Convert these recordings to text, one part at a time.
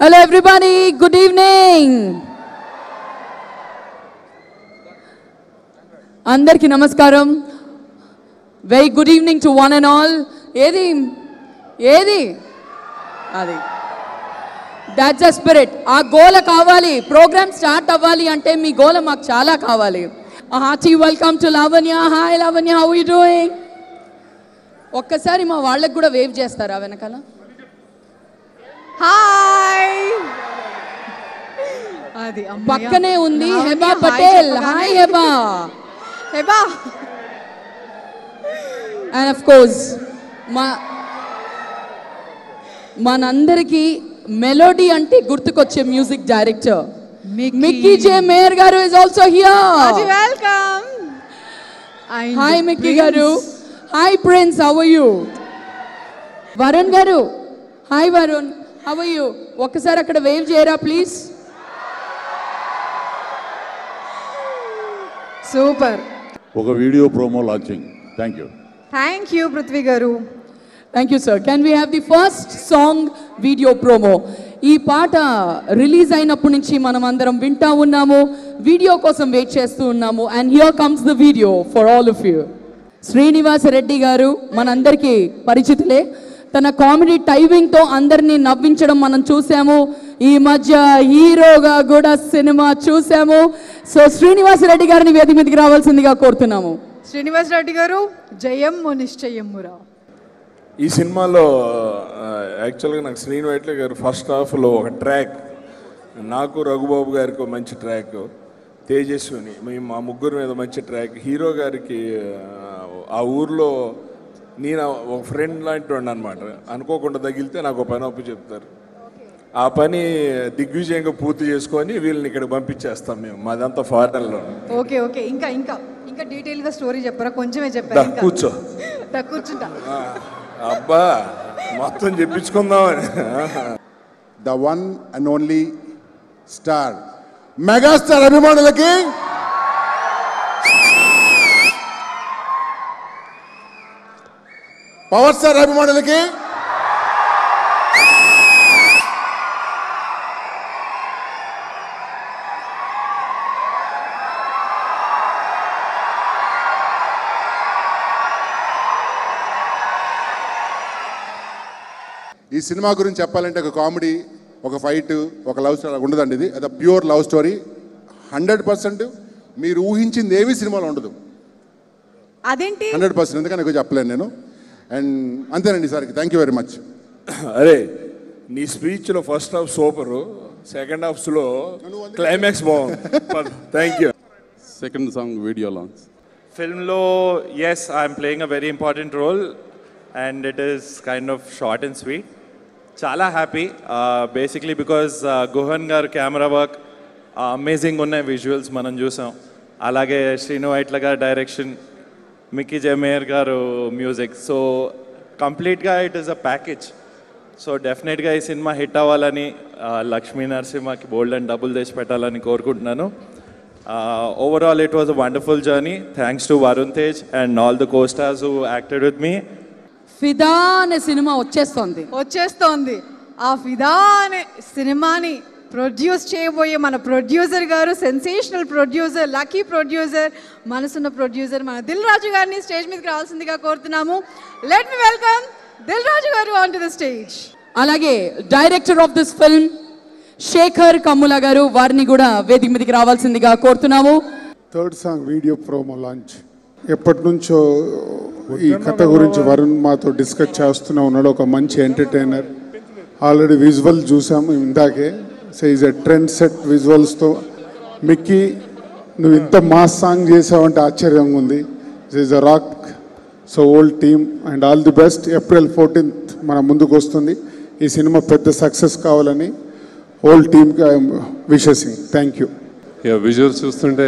Hello everybody, good evening. Andarki namaskaram. Very good evening to one and all. Edi adi. That's the spirit. Aa gola kavali. Program start avali ante mee gola maaku chaala kavali. A hearty welcome to Lavanya. Hi Lavanya, how are you doing? ఒక్కసారి మా వాళ్ళకి కూడా wave చేస్తారా వెనకాల? Hi. అది పక్కనే ఉంది Heba Patel. Hi Heba. Heba. And of course మనందరికీ మెలోడీ అంటే గుర్తుకొచ్చే music director Mickey J Meyer garu is also here. Welcome. Hi Mickey garu. Hi prince, how are you? Varun garu. Hi Varun, how are you? ఒక్కసారి అక్కడ వేవ్ చేయరా ప్లీజ్. సూపర్. ఒక video promo launching. Thank you Prithvi garu. Thank you sir. Can we have the first song video promo? ఈ పాట release అయినప్పటి నుంచి మనం అందరం వింటా ఉన్నాము, వీడియో కోసం వెయిట్ చేస్తూ ఉన్నాము. And here comes the video for all of you. Srinivas Reddy గారు మనందరికీ పరిచితులే. తన కామెడీ టైమింగ్తో అందరినీ నవ్వించడం మనం చూసాము. ఈ మధ్య హీరోగా కూడా సినిమా చూసాము. సో శ్రీనివాస్ రెడ్డి గారిని వేదిక మీదకి రావాల్సిందిగా కోరుతున్నాము. శ్రీనివాస్ రెడ్డి గారు, జయమ్ము నిశ్చయమ్మురా. ఈ సినిమాలో యాక్చువల్గా నాకు శ్రీను వైట్ల గారు ఫస్ట్ హాఫ్లో ఒక ట్రాక్, నాకు రఘుబాబు గారికి మంచి ట్రాక్, తేజస్విని మేము మా ముగ్గురు మీద మంచి ట్రాక్, హీరో గారికి ఆ ఊర్లో నేను ఒక ఫ్రెండ్ లాంటి వాడిని అనమాట. అనుకోకుండా తగిలితే నాకు ఒక పని అప్పు చెప్తారు. ఆ పని దిగ్విజయంగా పూర్తి చేసుకొని వీళ్ళని ఇక్కడ పంపించేస్తాం మేము. మాదంతా ఫారెన్లో. Okay okay. ఇంకా ఇంకా ఇంకా డీటెయిల్గా స్టోరీ చెప్పరా? కొంచెమే చెప్పారు. కూర్చో. కూర్చుంటా. అబ్బా మొత్తం చెప్పించుకుందామని. The one and only star, megastar అభిమానులకి పవర్ స్టార్ అభిమానులకి ఈ సినిమా గురించి చెప్పాలంటే ఒక కామెడీ, ఒక ఫైట్, ఒక లవ్ స్టోరీ ఉండదండి. ఇది అది ప్యూర్ లవ్ స్టోరీ. 100% మీరు ఊహించింది ఏవి సినిమాలో ఉండదు. అదేంటి? 100%. ఎందుకని ఎక్కువ చెప్పలేను నేను. అండ్ అంతేనండి సార్కి. Thank you very much. అరే నీ స్పీచ్లో ఫస్ట్ హాఫ్ సూపరు, సెకండ్ హాఫ్స్లో క్లైమాక్స్ బాగుంది. Thank you. Second song video launch. ఫిల్మ్లో yes I'm playing a very important role and it is kind of short and sweet. చాలా happy basically because Guhan garu camera work amazing ఉన్నాయి, visuals మనం చూసాం. అలాగే Srinu Vaitla garu direction, Mickey J Meyer garu music. So కంప్లీట్గా it is a package. So డెఫినెట్గా ఈ cinema hit అవ్వాలని, లక్ష్మీ నరసింహకి బోల్డ్ and డబ్బులు తెచ్చి పెట్టాలని కోరుకుంటున్నాను. Overall it was a wonderful journey. Thanks to Varun Tej and all the co stars who acted with me. Fidaa అనే సినిమా వచ్చేస్తోంది. ఆ ఫిదా అనే సినిమాని ప్రొడ్యూస్ చేయబోయే మన ప్రొడ్యూసర్ గారు, సెన్సేషనల్ ప్రొడ్యూసర్, లక్కీ ప్రొడ్యూసర్, మనసున్న ప్రొడ్యూసర్ మన దిల్ రాజు గారిని స్టేజ్ మీదకి రావాల్సిందిగా కోరుతున్నాము. Let me welcome Dil Raju గారు ఆన్ టు ద స్టేజ్. అలాగే director of this film Shekhar Kammula గారు, వారిని కూడా వేదిక మీదకి రావాల్సిందిగా కోరుతున్నాము. Third song video promo launch. ఎప్పటి నుంచో ఈ కథ గురించి వరుణ్ మాతో డిస్కస్ చేస్తూనే ఉన్నాడు. ఒక మంచి ఎంటర్టైనర్. ఆల్రెడీ విజువల్ చూసాము ఇందాకే. So is a trend set విజువల్స్తో. మిక్కీ, నువ్వు ఇంత మాస్ సాంగ్ చేసావంటే ఆశ్చర్యంగా ఉంది. Is a rock. So old team and all the best. April 14th మన ముందుకు వస్తుంది. ఈ సినిమా పెద్ద సక్సెస్ కావాలని ఓల్డ్ టీమ్కి ఐఎమ్ విషెసింగ్. Thank you. విజువల్స్ చూస్తుంటే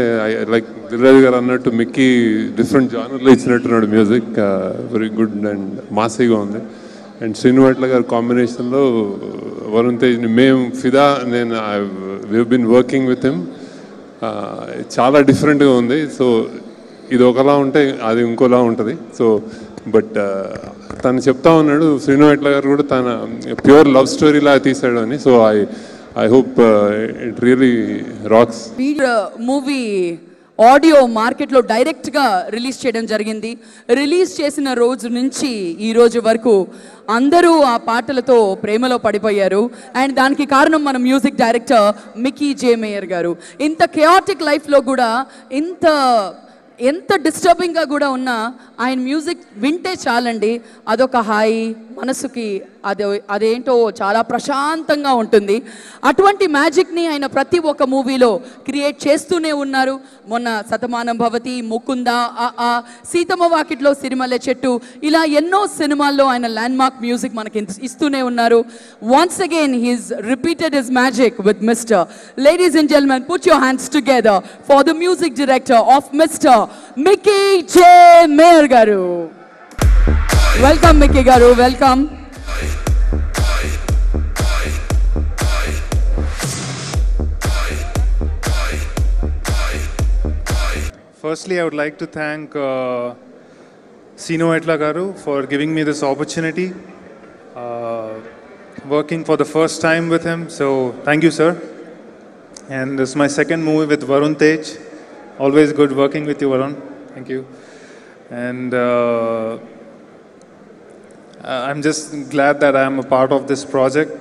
లైక్ దిల్రాజు గారు అన్నట్టు మిక్కీ డిఫరెంట్ జానర్లో ఇచ్చినట్టున్నాడు మ్యూజిక్. వెరీ గుడ్ అండ్ మాసీగా ఉంది. అండ్ శ్రీను వైట్ల గారి కాంబినేషన్లో వరుణ్ తేజ్ని మేము ఫిదా, నేను we been working with him. చాలా డిఫరెంట్గా ఉంది. సో ఇది ఒకలా ఉంటే అది ఇంకోలా ఉంటుంది. సో బట్ తను చెప్తా ఉన్నాడు శ్రీను వైట్ల గారు కూడా తన ప్యూర్ లవ్ స్టోరీ లాగా తీశాడు అని. So I hope it really rocks. Movie audio మార్కెట్లో డైరెక్ట్గా రిలీజ్ చేయడం జరిగింది. రిలీజ్ చేసిన రోజు నుంచి ఈ రోజు వరకు అందరూ ఆ పాటలతో ప్రేమలో పడిపోయారు. అండ్ దానికి కారణం మన మ్యూజిక్ డైరెక్టర్ మిక్కీ జే మేయర్ గారు. ఇంత కెయాటిక్ లైఫ్లో కూడా ఎంత డిస్టర్బింగ్గా కూడా ఉన్నా ఆయన మ్యూజిక్ వింటే చాలండి, అదొక హాయి, మనసుకి అదేంటో చాలా ప్రశాంతంగా ఉంటుంది. అటువంటి మ్యాజిక్ని ఆయన ప్రతి ఒక్క మూవీలో క్రియేట్ చేస్తూనే ఉన్నారు. మొన్న శతమానం భవతి, ముకుంద, సీతమ్మ వాకిట్లో సిరిమల్లె చెట్టు, ఇలా ఎన్నో సినిమాల్లో ఆయన ల్యాండ్మార్క్ మ్యూజిక్ మనకి ఇస్తూనే ఉన్నారు. Once again he's repeated his magic with mister. Ladies and gentlemen, put your hands together for the music director of mister Mickey J Meyer గారు. వెల్కమ్ మిక్కీ గారు, welcome. Firstly, I would like to thank Sinu Waitla Garu for giving me this opportunity, working for the first time with him. So, thank you, sir. And this is my second movie with Varun Tej. Always good working with you, Varun. Thank you. And I'm just glad that I'm a part of this project.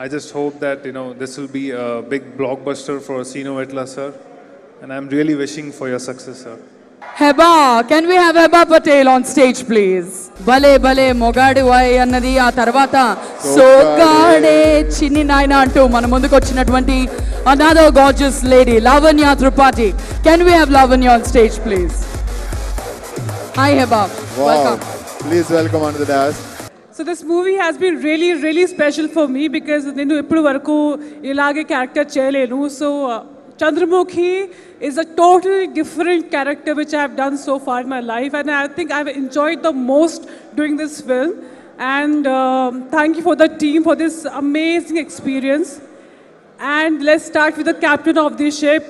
I just hope that this will be a big blockbuster for Sinu Waitla, sir. And I'm really wishing for your success, sir. Heba, can we have Heba Patel on stage, please? Bale bale mogadi vai annadi aa tarvata sogade chinni naina antu mana munduku vachinatvanti another gorgeous lady, Lavanya Tripathi. Can we have Lavanya on stage, please? Hi Heba, welcome. Please welcome onto the dais. So this movie has been really, really special for me because nenu ippudu varaku ilage character cheyalenu. So Chandramukhi is a totally different character which I have done so far in my life, and I think I've enjoyed the most doing this film. And thank you for the team for this amazing experience. And let's start with the captain of the ship,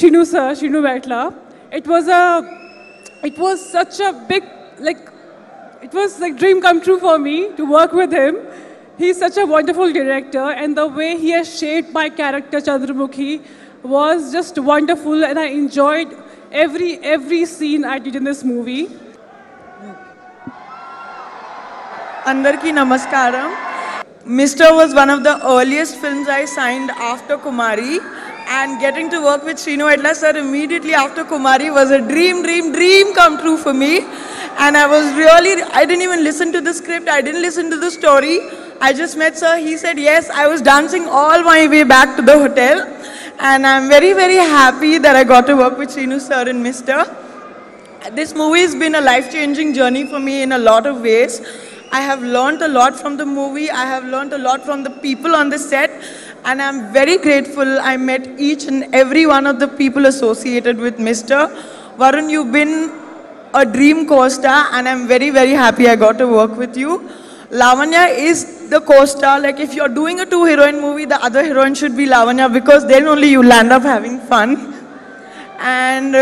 Shinu sir, Shinu Waitla. It was such a big, it was like dream come true for me to work with him. He's such a wonderful director, and the way he has shaped my character Chandramukhi was just wonderful, and I enjoyed every scene I did in this movie. Andarki namaskaram. Mr. was one of the earliest films I signed after Kumari, and getting to work with Srinu Waitla sir immediately after Kumari was a dream come true for me. And I didn't even listen to the script, I didn't listen to the story. I just met sir, he said yes, I was dancing all my way back to the hotel. And I'm very, very happy that I got to work with Srinu sir and Mr. This movie has been a life-changing journey for me in a lot of ways. I have learned a lot from the movie, I have learned a lot from the people on the set, and I'm very grateful I met each and every one of the people associated with Mr. Varun, you've been a dream co-star, and I'm very, very happy I got to work with you. Lavanya is the co-star. Like if you're doing a 2-heroine movie, the other heroine should be Lavanya, because then only you'll end up having fun. And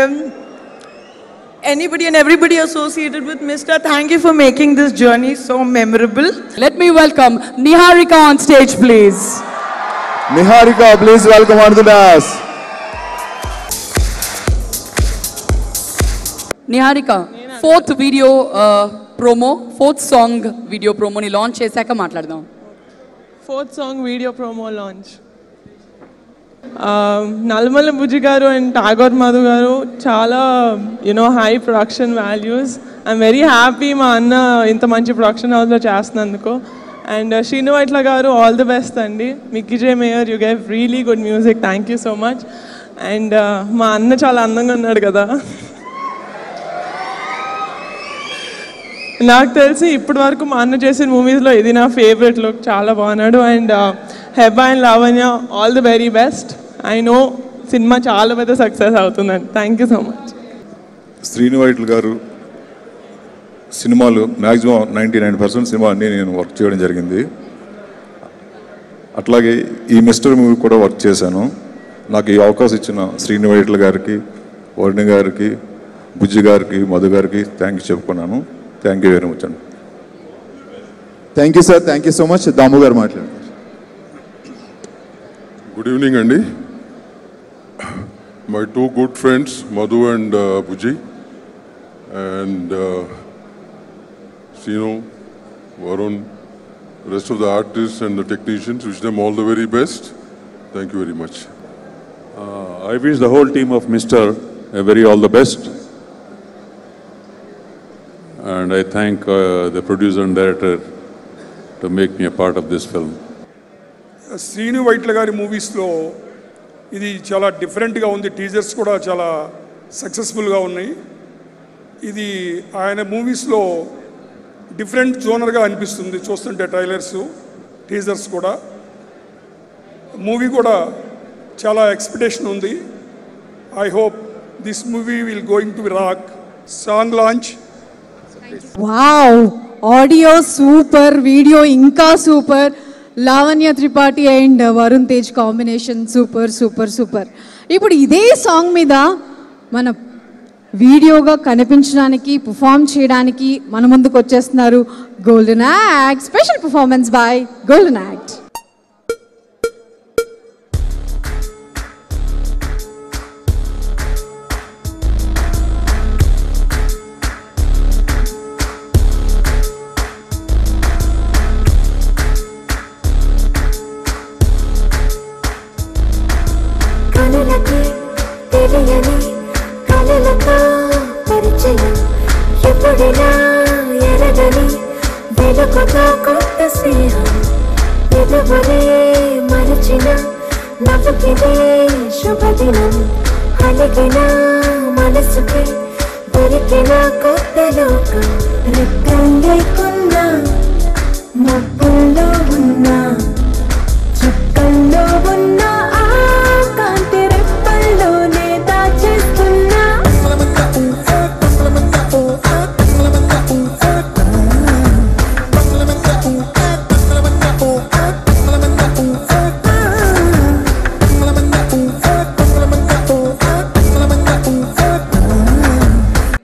anybody and everybody associated with Mr., thank you for making this journey so memorable. Let me welcome Niharika on stage, please. Niharika, please welcome onto the dais. Niharika, fourth video promo, fourth song video promo ni launch chesaka maatladam. Fourth song video promo launch. Nalmala Bujji garu and Tagore Madhu garu chala high production values. I'm very happy ma anna inta manchi production house lo chestunanduku. And Srinu Waitla garu, all the best andi. Mickey J Mayer, you gave really good music. Thank you so much. And ma anna chala andanga unnadu kada. నాకు తెలిసి ఇప్పటి వరకు మా అన్న చేసిన మూవీస్లో ఇది నా ఫేవరెట్ లుక్, చాలా బాగున్నాడు. And Heba and Lavanya, all the very best. I know cinema చాలా పెద్ద సక్సెస్ అవుతుందండి. Thank you so much. Srinu Vaitla గారు సినిమాలు మ్యాక్సిమం 99% సినిమా అన్నీ నేను వర్క్ చేయడం జరిగింది. అట్లాగే ఈ మిస్టర్ మూవీ కూడా వర్క్ చేశాను. నాకు ఈ అవకాశం ఇచ్చిన శ్రీను వైట్ల గారికి, వరుణ్ గారికి, బుజ్జి గారికి మధు గారికి థ్యాంక్స్ చెప్పుకున్నాను. థ్యాంక్ యూ వెరీ మచ్ అండి. Thank you sir, thank you so much. Damu garu మాట్లాడారు. గుడ్ ఈవినింగ్ అండి. My two good friends, Madhu and Bujji, and Sino, Varun, rest of the artists and the technicians, wish them all the very best. Thank you very much. I wish the whole team of Mr. a very all the best. And I thank the producer and director to make me a part of this film. Srinu Vaitla గారి మూవీస్లో ఇది చాలా డిఫరెంట్గా ఉంది. Teasers కూడా చాలా సక్సెస్ఫుల్గా ఉన్నాయి. ఇది ఆయన మూవీస్లో డిఫరెంట్ జోనర్గా అనిపిస్తుంది చూస్తుంటే ట్రైలర్స్, టీజర్స్ కూడా. మూవీ కూడా చాలా ఎక్స్పెక్టేషన్ ఉంది. I hope this movie will going to rock. Song launch. Wow, audio super, video ఇంకా super. Lavanya Tripathi and Varun Tej combination super super super. ఇప్పుడు ఇదే సాంగ్ మీద మన వీడియోగా కనిపించడానికి, పర్ఫామ్ చేయడానికి మన ముందుకు వచ్చేస్తున్నారు golden act. Special performance by golden act.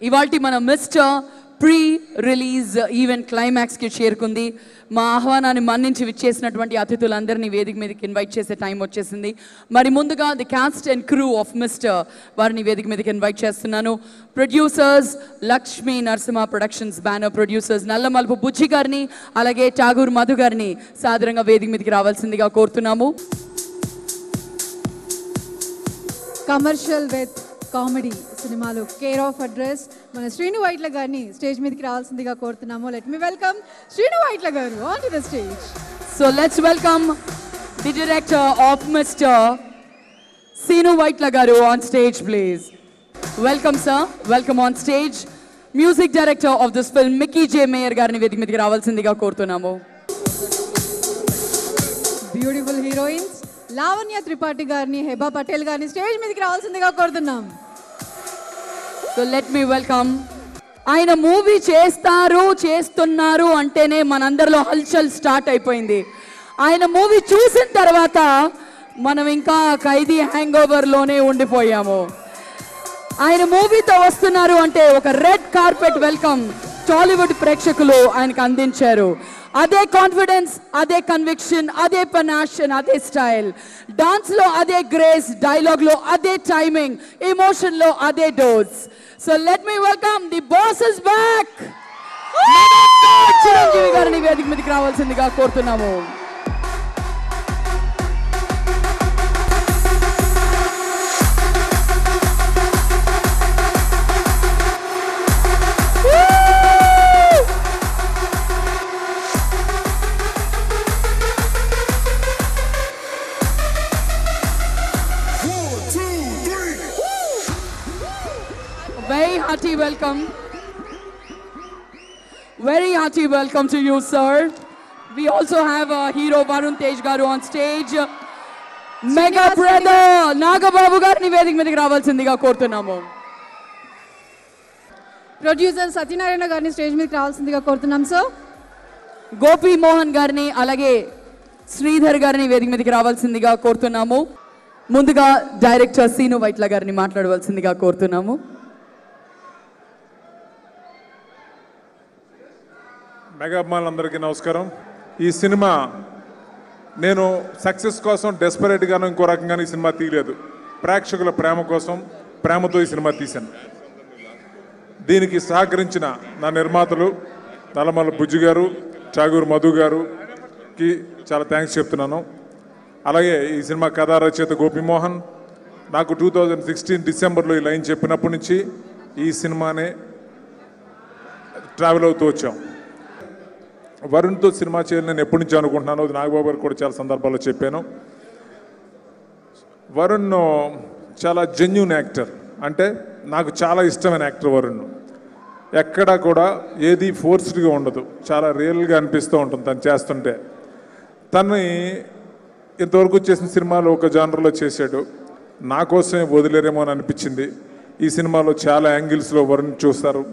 ఇవాల్టి మన మిస్టర్ ప్రీ రిలీజ్ ఈవెంట్ క్లైమాక్స్కి చేరుకుంది. మా ఆహ్వానాన్ని మన్నించి విచ్చేసినటువంటి అతిథులందరినీ వేదిక మీదకి ఇన్వైట్ చేసే టైం వచ్చేసింది. మరి ముందుగా the cast and crew of mister వారిని వేదిక మీదకి ఇన్వైట్ చేస్తున్నాను. Producers Lakshmi Narasimha productions banner producers Nallamalupu Bujji గారిని, అలాగే ఠాగూర్ మధు గారిని సాదరంగా వేదిక మీదకి రావాల్సిందిగా కోరుతున్నాము. కమర్షియల్ విత్ కామెడీ సినిమాలు కేర్ ఆఫ్ అడ్రస్ మన శ్రీను వైట్ల గారిని స్టేజ్ మీదకి రావాల్సిందిగా కోరుతున్నాము. Let me welcome Srinu Vaitla garu on to the stage. So let's welcome the director of mister Sinu Vaitla garu on stage please. Welcome sir, welcome on stage. Music director of this film Mickey J Mayer garini vedik midiki ravalsindiga korutunnamu. Beautiful heroines Lavanya Tripathi garini, Heba Patel garini stage మీదకి రావాల్సిందిగా కోరుతున్నాం. So let me welcome. ఆయన movie చేస్తున్నారు అంటేనే మనందరిలో హల్చల్ start అయిపోయింది. ఆయన మూవీ చూసిన తర్వాత మనం ఇంకా ఖైదీ హ్యాంగ్ ఓవర్ లోనే ఉండిపోయాము. ఆయన మూవీతో వస్తున్నారు అంటే ఒక రెడ్ కార్పెట్ వెల్కమ్ టాలీవుడ్ ప్రేక్షకులు ఆయనకు అందించారు. అదే కాన్ఫిడెన్స్, అదే కన్విక్షన్, అదే పనాషన్, అదే స్టైల్. డాన్స్ లో అదే గ్రేస్, డైలాగ్ లో అదే టైమింగ్, ఎమోషన్ లో అదే dose. So let me welcome the boss is back. Chiranjeevi గారిని వేదిక మీదకి రావాల్సిందిగా కోరుతున్నాము. Very hearty welcome. Very hearty welcome to you, sir. We also have hero Varun Tej garu on stage. Mega brother Nagababu garini vedik meediki ravalsindiga korutunnamu. Producer Satyanarayana garini stage మీదకి రావాల్సిందిగా కోరుతున్నాం sir. Gopi Mohan garini alage Sridhar garini vedik meediki ravalsindiga korutunnamu. ముందుగా director Sinu Vaitla garini మాట్లాడవలసిందిగా కోరుతున్నాము. Mega అభిమానులందరికీ నమస్కారం. ఈ cinema నేను సక్సెస్ కోసం డెస్పరేట్గాను ఇంకో రకంగానే ఈ సినిమా తీయలేదు. ప్రేక్షకుల ప్రేమ కోసం, ప్రేమతో ఈ సినిమా తీశాను. దీనికి సహకరించిన నా నిర్మాతలు నల్లమల్ల బుజ్జి గారు, చాగూరు మధు గారుకి చాలా థ్యాంక్స్ చెప్తున్నాను. అలాగే ఈ సినిమా కథా రచయిత గోపిమోహన్ నాకు 2016 డిసెంబర్లో ఈ లైన్ చెప్పినప్పటి నుంచి ఈ సినిమానే ట్రావెల్ అవుతూ వచ్చాం. వరుణ్తో సినిమా చేయాలని నేను ఎప్పటి నుంచి అనుకుంటున్నాను. అది నాగబాబు గారు కూడా చాలా సందర్భాల్లో చెప్పాను. వరుణ్ చాలా జెన్యూన్ యాక్టర్, అంటే నాకు చాలా ఇష్టమైన యాక్టర్ వరుణ్. ఎక్కడా కూడా ఏది ఫోర్స్డ్గా ఉండదు, చాలా రియల్గా అనిపిస్తూ ఉంటుంది తను చేస్తుంటే. తనని ఇంతవరకు చేసిన సినిమాలో ఒక జానర్లో చేశాడు, నా కోసమే వదిలేరేమో అని అనిపించింది. ఈ సినిమాలో చాలా యాంగిల్స్లో వరుణ్ చూస్తారు.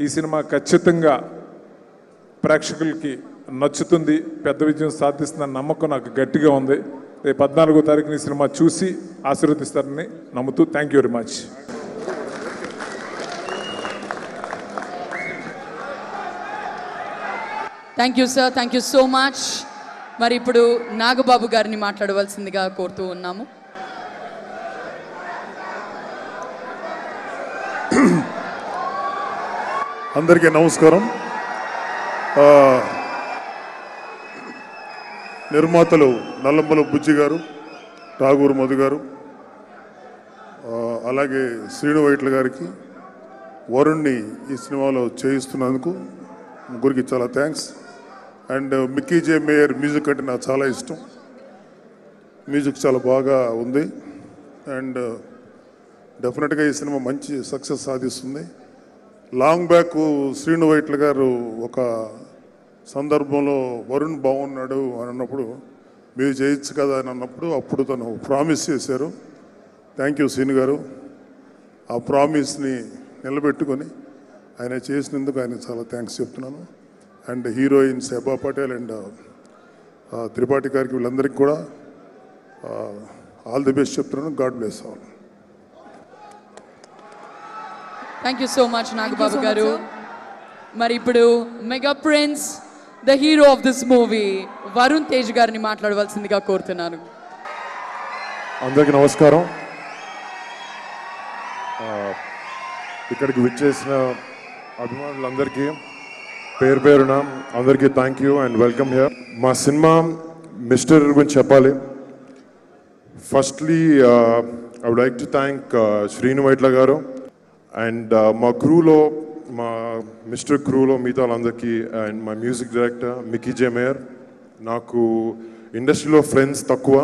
ఈ సినిమా ఖచ్చితంగా ప్రేక్షకులకి నచ్చుతుంది, పెద్ద విజయం సాధిస్తుందన్న నమ్మకం నాకు గట్టిగా ఉంది. రేపు 14వ తారీఖున ఈ సినిమా చూసి ఆశీర్వదిస్తారని నమ్ముతూ thank you very much. Thank you sir, thank you so much. మరి ఇప్పుడు నాగబాబు గారిని మాట్లాడవలసిందిగా కోరుతూ ఉన్నాము. అందరికీ నమస్కారం. నిర్మాతలు నల్లమల్ల బుజ్జి గారు, ఠాగూర్ మధు గారు, అలాగే శ్రీను వైట్ల గారికి వరుణ్ని ఈ సినిమాలో చేయిస్తున్నందుకు ముగ్గురికి చాలా thanks. And Mickey J mayor music అంటే నాకు చాలా ఇష్టం. మ్యూజిక్ చాలా బాగా ఉంది అండ్ డెఫినెట్గా ఈ సినిమా మంచి సక్సెస్ సాధిస్తుంది. లాంగ్ బ్యాక్ శ్రీను వైట్ల గారు ఒక సందర్భంలో వరుణ్ బాగున్నాడు అని అన్నప్పుడు మీరు చేయొచ్చు కదా అని అన్నప్పుడు అప్పుడు తను ప్రామిస్ చేశారు. థ్యాంక్ యూ శ్రీను గారు. ఆ ప్రామిస్ని నిలబెట్టుకొని ఆయన చేసినందుకు ఆయన చాలా థ్యాంక్స్ చెప్తున్నాను. And heroines Heba Patel and Tripathi గారికి వీళ్ళందరికీ కూడా ఆల్ ది బెస్ట్ చెప్తున్నాను. God bless all. Thank you so much Nagababu గారు. మరి ఇప్పుడు mega prince, the hero of this movie Varun Tej గారిని మాట్లాడవలసిందిగా కోరుతున్నాను. అందరికీ నమస్కారం. ఇక్కడికి విచ్చేసిన అభిమానులందరికీ పేరు పేరున అందరికీ thank you and welcome here. మా సినిమా మిస్టర్ గురించి చెప్పాలి. Firstly I would like to thank Srinu Vaitla గారు అండ్ మా క్రూలో, మా మిస్టర్ క్రూలో మిగతా వాళ్ళందరికీ అండ్ మా music director Mickey J mayor. నాకు ఇండస్ట్రీలో ఫ్రెండ్స్ తక్కువ,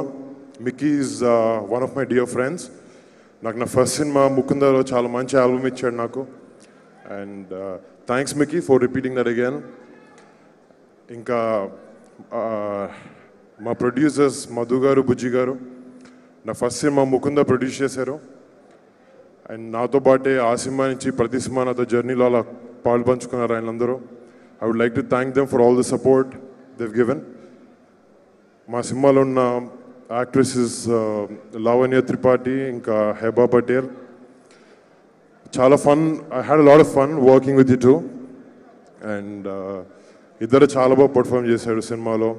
Mickey is one of my dear friends. నాకు నా ఫస్ట్ సినిమా ముకుందలో చాలా మంచి ఆల్బమ్ ఇచ్చాడు నాకు. And thanks Mickey for repeating that again. ఇంకా మా ప్రొడ్యూసర్స్ మధు గారు, బుజ్జి గారు నా ఫస్ట్ సినిమా ముకుంద ప్రొడ్యూస్ చేశారు. అండ్ నాతో పాటే ఆ సినిమా నుంచి ప్రతి సినిమా నాతో జర్నీలో అలా పాలు పంచుకున్నారు ఆయనందరూ. I would like to thank them for all the support they've given. మా సినిమాలో ఉన్న యాక్ట్రెసెస్ లావణ్య త్రిపాఠి, ఇంకా హెబా పటేల్. చాలా fun, I had a lot of fun working with you two. And ఇద్దరు చాలా బాగా పర్ఫామ్ చేశారు సినిమాలో.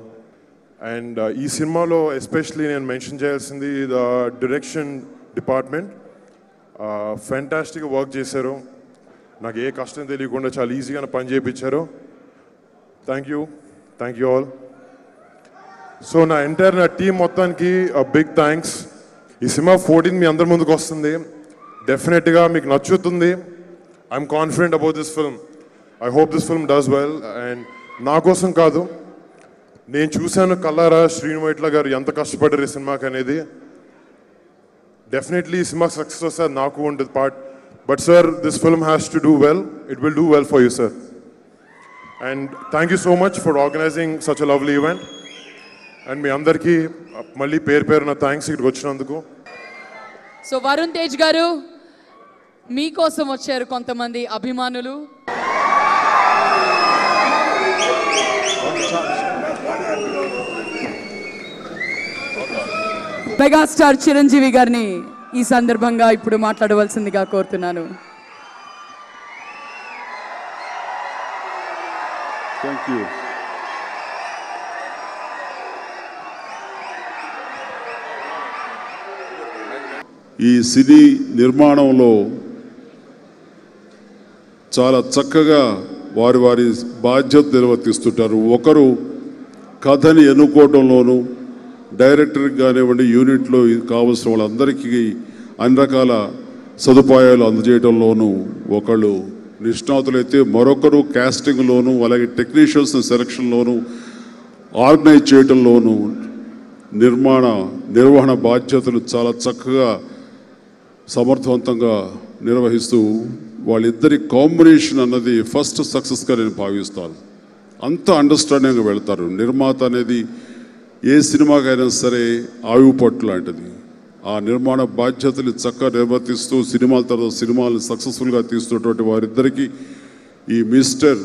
అండ్ ఈ సినిమాలో ఎస్పెషలీ నేను మెన్షన్ చేయాల్సింది ద డైరెక్షన్ డిపార్ట్మెంట్. ఫ్యాంటాస్టిక్గా వర్క్ చేశారు. నాకు ఏ కష్టం తెలియకుండా చాలా ఈజీగా పని చేయించారు. Thank you all. సో నా టీం మొత్తానికి బిగ్ థ్యాంక్స్. ఈ సినిమా 14 మీ అందరి ముందుకు వస్తుంది. డెఫినెట్గా మీకు నచ్చుతుంది. I'm confident about this film. I hope this film does well. And నా కోసం కాదు, నేను చూశాను కల్లారా శ్రీను వైట్ల గారు ఎంత కష్టపడ్డారు ఈ సినిమాకి అనేది. డెఫినెట్లీ ఈ సినిమా సక్సెస్ వస్తే నాకు ఉంటుంది part. But sir, this film has to do well. It will do well for you sir. And thank you so much for organising such a lovely event. And మీ అందరికీ మళ్ళీ పేరు పేరున thanks ఇక్కడికి వచ్చినందుకు. సో వరుణ్ తేజ్ గారు, మీకోసం వచ్చారు కొంతమంది అభిమానులు. మెగాస్టార్ చిరంజీవి గారిని ఈ సందర్భంగా ఇప్పుడు మాట్లాడవలసిందిగా కోరుతున్నాను. Thank you. ఈ సినీ నిర్మాణంలో చాలా చక్కగా వారి వారి బాధ్యత నిర్వర్తిస్తుంటారు. ఒకరు కథని ఎన్నుకోవడంలోనూ డైరెక్టర్కి కానివ్వండి యూనిట్లో కావలసిన వాళ్ళందరికీ అన్ని రకాల సదుపాయాలు అందజేయడంలోనూ ఒకళ్ళు నిష్ణాతులైతే మరొకరు కాస్టింగ్లోనూ అలాగే టెక్నీషియన్స్ సెలక్షన్లోనూ ఆర్గనైజ్ చేయడంలోనూ నిర్వహణ బాధ్యతలు చాలా చక్కగా సమర్థవంతంగా నిర్వహిస్తూ వాళ్ళిద్దరి కాంబినేషన్ అన్నది ఫస్ట్ సక్సెస్గా నేను భావిస్తాను. అంత అండర్స్టాండింగ్గా వెళ్తారు. నిర్మాత అనేది ఏ సినిమాకైనా సరే ఆయువుపట్టు లాంటిది. ఆ నిర్మాణ బాధ్యతలు చక్కగా నిర్వర్తిస్తూ సినిమాల తర్వాత సినిమాలను సక్సెస్ఫుల్గా తీస్తున్నటువంటి వారిద్దరికీ ఈ మిస్టర్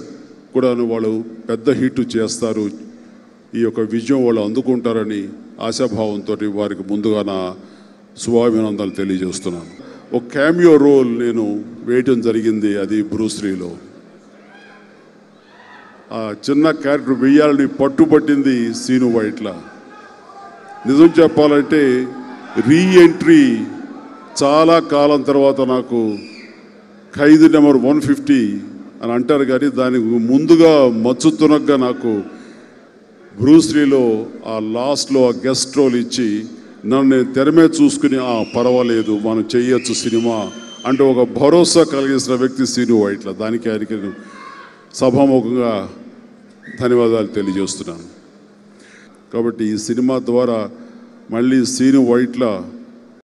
కూడా వాళ్ళు పెద్ద హిట్ చేస్తారు, ఈ యొక్క విజయం వాళ్ళు అందుకుంటారని ఆశాభావంతో వారికి ముందుగా నా శుభాభినందనలు తెలియజేస్తున్నాను. ఒక క్యామియో రోల్ నేను వేయటం జరిగింది, అది బ్రూస్లీలో. ఆ చిన్న క్యారెక్టర్ వేయాలని పట్టుబట్టింది సీను వైట్ల. నిజం చెప్పాలంటే రీఎంట్రీ చాలా కాలం తర్వాత నాకు ఖైదీ నెంబర్ 150 అని అంటారు కానీ దానికి ముందుగా మచ్చుతునగ్గా నాకు బ్రూస్లీలో ఆ లాస్ట్లో ఆ గెస్ట్ రోల్ ఇచ్చి నన్ను నేను తెర మీద చూసుకుని పర్వాలేదు మనం చేయొచ్చు సినిమా అంటే ఒక భరోసా కలిగించిన వ్యక్తి సీను వైట్ల. దానికి ఆయనకి నేను సభాముఖంగా ధన్యవాదాలు తెలియజేస్తున్నాను. కాబట్టి ఈ సినిమా ద్వారా మళ్ళీ సీను వైట్ల